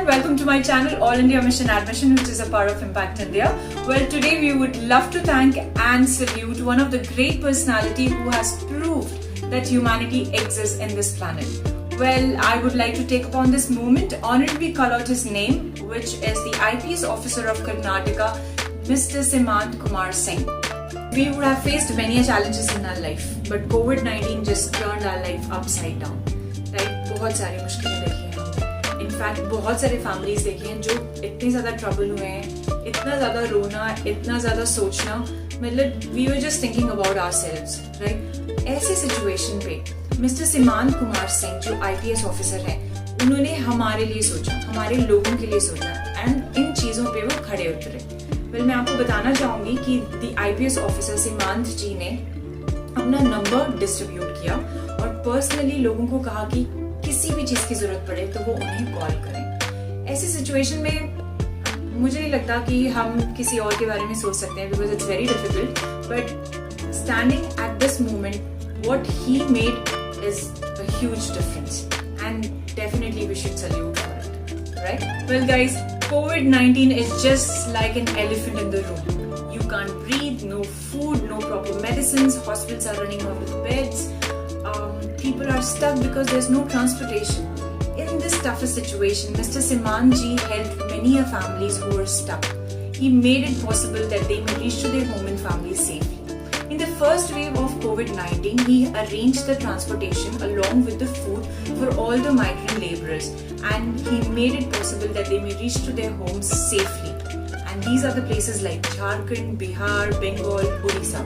welcome to my channel All India Mission Admission, which is a part of Impact India. Well, today we would love to thank and salute one of the great personality who has proved that humanity exists in this planet. Well, I would like to take upon this moment, honorably call out his name, which is the IPS officer of Karnataka, Mr. Simant Kumar Singh. We would have faced many challenges in our life, but COVID-19 just turned our life upside down. Right? बहुत सारी मुश्किलें देखी हैं हमने. In fact बहुत सारे families देखे हैं जो इतने ज़्यादा ट्रबल हुए हैं, इतना ज़्यादा रोना, इतना ज़्यादा सोचना, मतलब we were just thinking about ourselves, right? ऐसी सिचुएशन पे मिस्टर सिमांत कुमार सिंह जो IPS ऑफिसर हैं, उन्होंने हमारे लिए सोचा, हमारे लोगों के लिए सोचा एंड इन चीज़ों पे वो खड़े उतरे. वेल, मैं आपको बताना चाहूँगी कि द IPS ऑफिसर सिमांत जी ने अपना नंबर डिस्ट्रीब्यूट किया और पर्सनली लोगों को कहा कि किसी भी चीज़ की ज़रूरत पड़े तो वो उन्हें कॉल करें. ऐसी सिचुएशन में मुझे नहीं लगता कि हम किसी और के बारे में सोच सकते हैं, because it's very difficult, but standing at this moment what he made is a huge difference and definitely we should salute for it, right? Well guys, COVID-19 is just like an elephant in the room. You can't breathe, no food, no proper medicines, hospitals are running out of beds, people are stuck because there's no transportation. In this toughest situation, Mr. Simant ji helped many families who were stuck. He made it possible that they may reach to their home and families safely. In the first wave of COVID-19, he arranged the transportation along with the food for all the migrant laborers, and he made it possible that they may reach to their homes safely. And these are the places like Jharkhand, Bihar, Bengal, Odisha.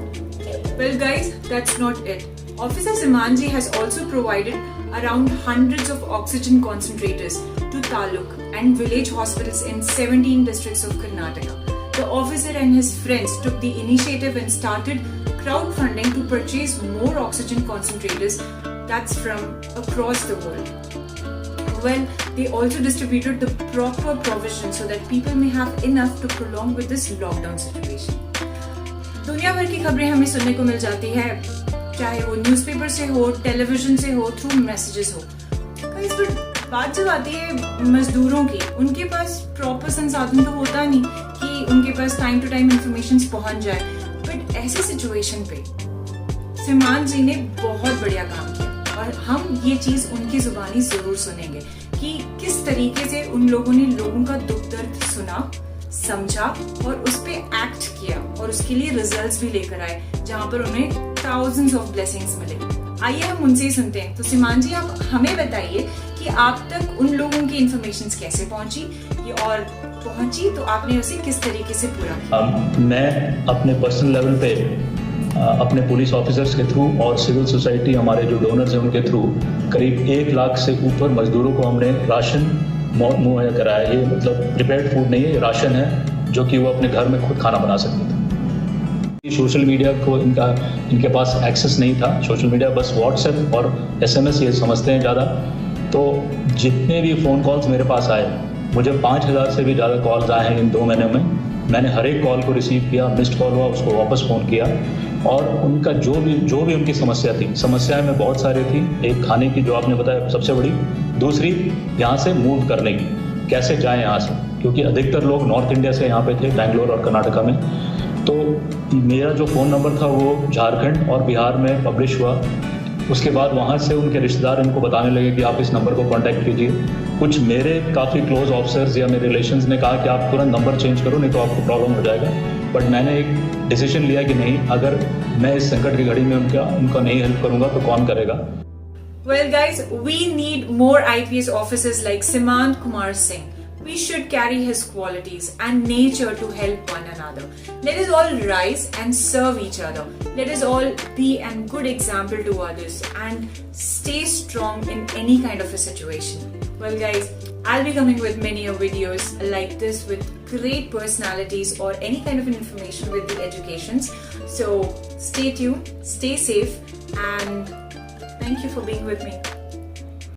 Well guys, that's not it. Officer Simant ji has also provided around hundreds of oxygen concentrators to taluk and village hospitals in 17 districts of Karnataka. The officer and his friends took the initiative and started crowdfunding to purchase more oxygen concentrators, that's from across the world. Well, they also distributed the proper provision so that people may have enough to prolong with this lockdown situation. दुनिया भर की खबरें हमें सुनने को मिल जाती है, चाहे वो न्यूज़पेपर से हो, टेलीविजन से हो, थ्रू मैसेजेस हो. इस पर बात जब आती है मजदूरों की, उनके पास प्रॉपर संसाधन तो होता नहीं कि उनके पास टाइम टू टाइम इंफॉर्मेशन पहुंच जाए. बट ऐसी सिचुएशन पे सिमांत जी ने बहुत बढ़िया काम किया और हम ये चीज उनकी जुबानी जरूर सुनेंगे कि किस तरीके से उन लोगों ने लोगों का दुख दर्द सुना, समझा और उस पे एक्ट किया और उसके लिए रिजल्ट्स भी लेकर आए, जहां पर उन्हें थाउजेंड्स ऑफ ब्लेसिंग्स मिले. आइए हम उनसे ही सुनते हैं. तो सिमांत जी, आप हमें बताइए कि आप तक उन लोगों की इंफॉर्मेशन कैसे पहुंची, और पहुंची तो आपने उसे किस तरीके से पूरा किया? मैं अपने पर्सनल लेवल पे अपने पुलिस ऑफिसर्स के थ्रू और सिविल सोसाइटी, हमारे जो डोनर्स हैं उनके थ्रू करीब 1 लाख से ऊपर मजदूरों को हमने राशन मुहैया कराया. ये मतलब प्रिपेयर्ड फूड नहीं है, राशन है जो कि वो अपने घर में खुद खाना बना सकते थे. सोशल मीडिया को इनके पास एक्सेस नहीं था. सोशल मीडिया बस व्हाट्सएप और SMS ये समझते हैं ज़्यादा. तो जितने भी फ़ोन कॉल्स मेरे पास आए, मुझे 5000 से भी ज़्यादा कॉल्स आए हैं इन 2 महीनों में. मैंने हर एक कॉल को रिसीव किया, मिस्ड कॉल हुआ उसको वापस फ़ोन किया और उनका जो भी उनकी समस्या थी, समस्याएं में बहुत सारी थी. एक खाने की जो आपने बताया सबसे बड़ी, दूसरी यहाँ से मूव करने की, कैसे जाएं यहाँ से, क्योंकि अधिकतर लोग नॉर्थ इंडिया से यहाँ पे थे, बैंगलोर और कर्नाटका में. तो मेरा जो फ़ोन नंबर था वो झारखंड और बिहार में पब्लिश हुआ. उसके बाद वहाँ से उनके रिश्तेदार इनको बताने लगे कि आप इस नंबर को कांटेक्ट कीजिए. कुछ मेरे काफ़ी क्लोज ऑफिसर्स या मेरे रिलेशंस ने कहा कि आप तुरंत नंबर चेंज करो, नहीं तो आपको प्रॉब्लम हो जाएगा. बट मैंने एक डिसीजन लिया कि नहीं, अगर मैं इस संकट की घड़ी में उनका नहीं हेल्प करूँगा तो कौन करेगा. Well guys, we need more IPS officers like Simant Kumar Singh. We should carry his qualities and nature to help one another. Let us all rise and serve each other. Let us all be a good example to others and stay strong in any kind of a situation. Well guys, I'll be coming with many videos like this with great personalities or any kind of information with the educations. So stay tuned, stay safe, and thank you for being with me.